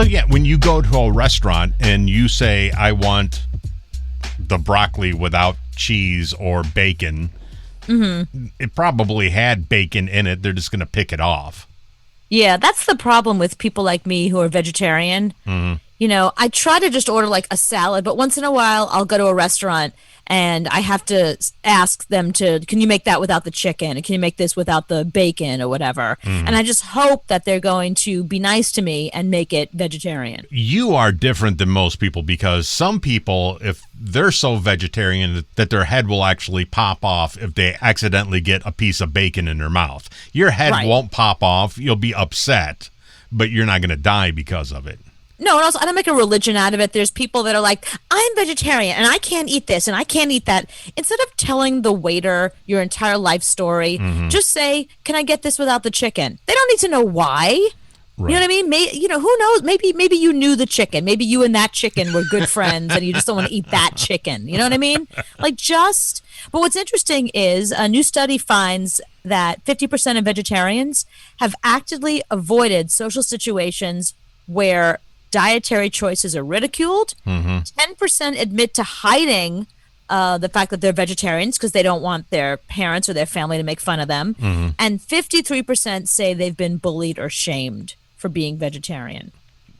So, yeah, when you go to a restaurant and you say, I want the broccoli without cheese or bacon, it probably had bacon in it. They're just going to pick it off. Yeah, that's the problem with people like me who are vegetarian. You know, I try to just order like a salad, but once in a while I'll go to a restaurant and I have to ask them can you make that without the chicken? And can you make this without the bacon or whatever? And I just hope that they're going to be nice to me and make it vegetarian. You are different than most people because some people, if they're so vegetarian that their head will actually pop off if they accidentally get a piece of bacon in their mouth. Your head won't pop off. You'll be upset, but you're not going to die because of it. No, and also I don't make a religion out of it. There's people that are like, I'm vegetarian and I can't eat this and I can't eat that. Instead of telling the waiter your entire life story, just say, can I get this without the chicken? They don't need to know why. Right. You know what I mean? Who knows? Maybe you knew the chicken. Maybe you and that chicken were good friends and you just don't want to eat that chicken. You know what I mean? But what's interesting is a new study finds that 50% of vegetarians have actively avoided social situations where dietary choices are ridiculed. 10% admit to hiding the fact that they're vegetarians because they don't want their parents or their family to make fun of them. And 53% say they've been bullied or shamed for being vegetarian.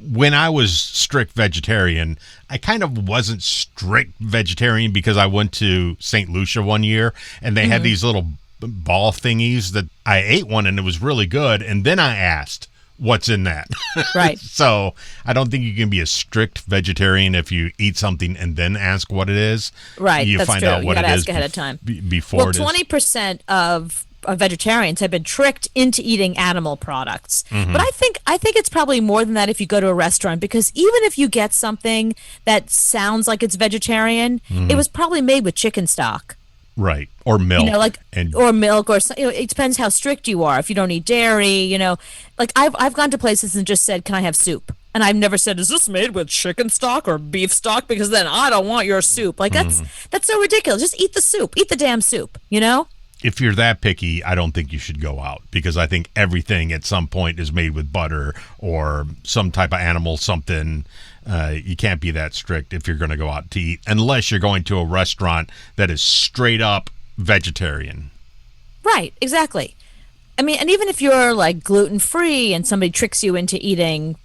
When I was strict vegetarian, I kind of wasn't strict vegetarian because I went to St. Lucia one year and they had these little ball thingies that I ate one and it was really good. And then I asked, what's in that? Right. So I don't think you can be a strict vegetarian if you eat something and then ask what it is. Right. You that's find true. out what you it is ask ahead of time. Before well, 20% of vegetarians have been tricked into eating animal products. But I think it's probably more than that if you go to a restaurant, because even if you get something that sounds like it's vegetarian, it was probably made with chicken stock. Right. Or milk. Or milk, or it depends how strict you are. If you don't eat dairy, like I've gone to places and just said, can I have soup? And I've never said, is this made with chicken stock or beef stock? Because then I don't want your soup. Like that's so ridiculous. Just eat the soup. Eat the damn soup, If you're that picky, I don't think you should go out because I think everything at some point is made with butter or some type of animal something. You can't be that strict if you're going to go out to eat unless you're going to a restaurant that is straight up vegetarian. Right, exactly. I mean, and even if you're like gluten-free and somebody tricks you into eating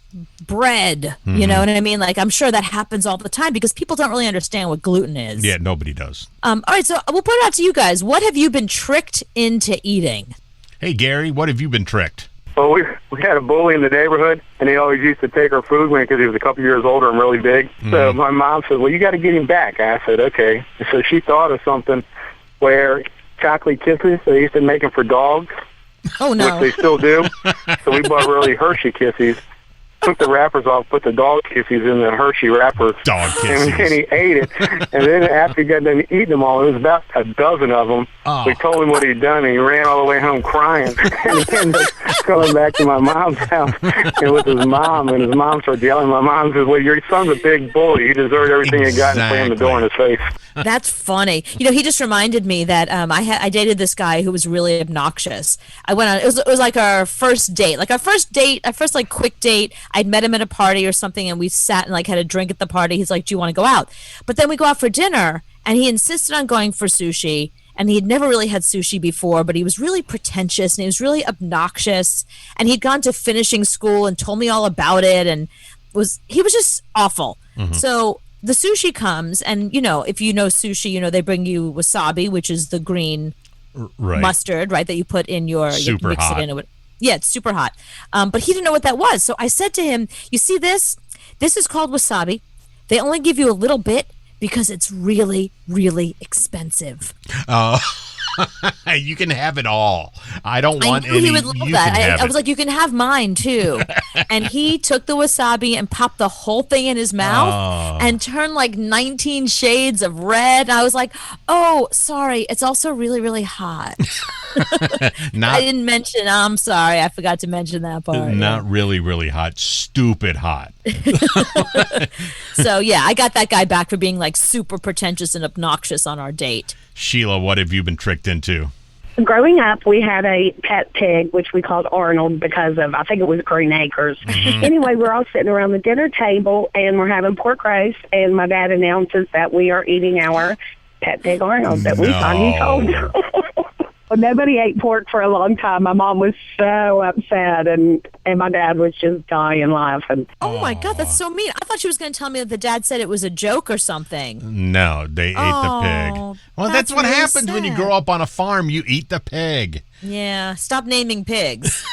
bread, you know what I mean? Like, I'm sure that happens all the time because people don't really understand what gluten is. Yeah, nobody does. All right, so we'll put it out to you guys. What have you been tricked into eating? Hey, Gary, what have you been tricked? Well, we had a bully in the neighborhood, and he always used to take our food because he was a couple years older and really big. So my mom said, well, you got to get him back. I said, okay. So she thought of something where chocolate kisses, they used to make them for dogs. Oh, no. Which they still do. So we bought really Hershey Kissies, took the wrappers off, put the dog Kissies in the Hershey wrapper. Dog Kissies. And he ate it. And then after he got done eating them all, it was about a dozen of them. Oh. We told him what he'd done, and he ran all the way home crying. And he ended up coming back to my mom's house and with his mom, and his mom started yelling. My mom says, well, your son's a big bully. He deserved everything he got, and slammed the door in his face. That's funny. He just reminded me that I dated this guy who was really obnoxious. I went on, it was like our first date, our first quick date. I'd met him at a party or something, and we sat and had a drink at the party. He's like, do you want to go out? But then we go out for dinner, and he insisted on going for sushi. And he had never really had sushi before, but he was really pretentious and he was really obnoxious. And he'd gone to finishing school and told me all about it, and he was just awful. So the sushi comes, and if you know sushi, they bring you wasabi, which is the green mustard, right, that you put in your super mix hot. It in. Yeah, it's super hot. But he didn't know what that was. So I said to him, you see this? This is called wasabi. They only give you a little bit because it's really, really expensive. You can have it all. I don't want any. He would love that. I was like, you can have mine too. And he took the wasabi and popped the whole thing in his mouth and turned 19 shades of red. And I was like, oh, sorry. It's also really, really hot. I didn't mention, I'm sorry. I forgot to mention that part. Not really, really hot. Stupid hot. So, yeah, I got that guy back for being super pretentious and obnoxious on our date. Sheila, what have you been tricked into? growing up, we had a pet pig, which we called Arnold because of, I think it was Green Acres. Anyway, we're all sitting around the dinner table, and we're having pork roast, and my dad announces that we are eating our pet pig Arnold that we thought he sold. Well, nobody ate pork for a long time. My mom was so upset, and my dad was just dying laughing. Oh, my God, that's so mean. I thought she was going to tell me that the dad said it was a joke or something. No, they ate the pig. Well, that's what really happens when you grow up on a farm. You eat the pig. Yeah, stop naming pigs.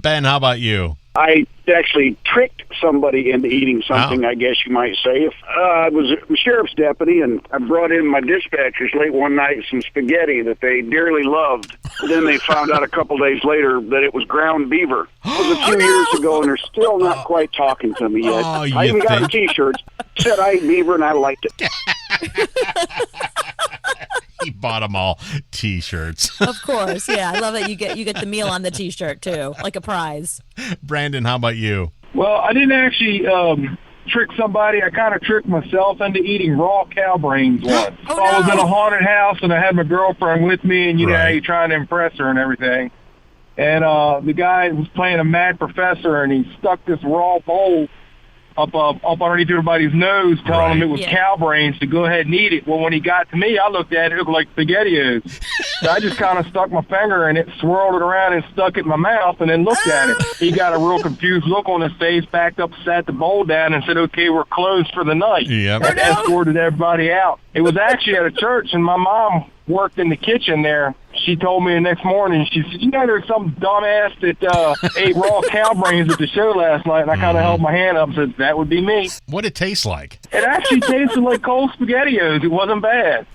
Ben, how about you? I actually tricked somebody into eating something, I guess you might say. I was a sheriff's deputy, and I brought in my dispatchers late one night some spaghetti that they dearly loved. Then they found out a couple days later that it was ground beaver. It was a few years ago, and they're still not quite talking to me yet. I even got a T-shirt said I ate beaver, and I liked it. He bought them all T-shirts. Of course, yeah. I love that you get the meal on the T-shirt too, like a prize. Brandon, how about you? Well, I didn't actually trick somebody. I kind of tricked myself into eating raw cow brains once. I was in a haunted house, and I had my girlfriend with me, and you know how you're trying to impress her and everything. And the guy was playing a mad professor, and he stuck this raw bowl up underneath everybody's nose, telling him it was cow brains to go ahead and eat it. Well, when he got to me, I looked at it, it looked like SpaghettiOs. So I just kind of stuck my finger in it, swirled it around, and stuck it in my mouth, and then looked at it. He got a real confused look on his face, backed up, sat the bowl down, and said, "Okay, we're closed for the night." Yep. And escorted everybody out. It was actually at a church, and my mom worked in the kitchen there. She told me the next morning, she said, "You know, there's some dumbass that ate raw cow brains at the show last night." And I kind of held my hand up and said, "That would be me." What did it taste like? It actually tasted like cold SpaghettiOs. It wasn't bad.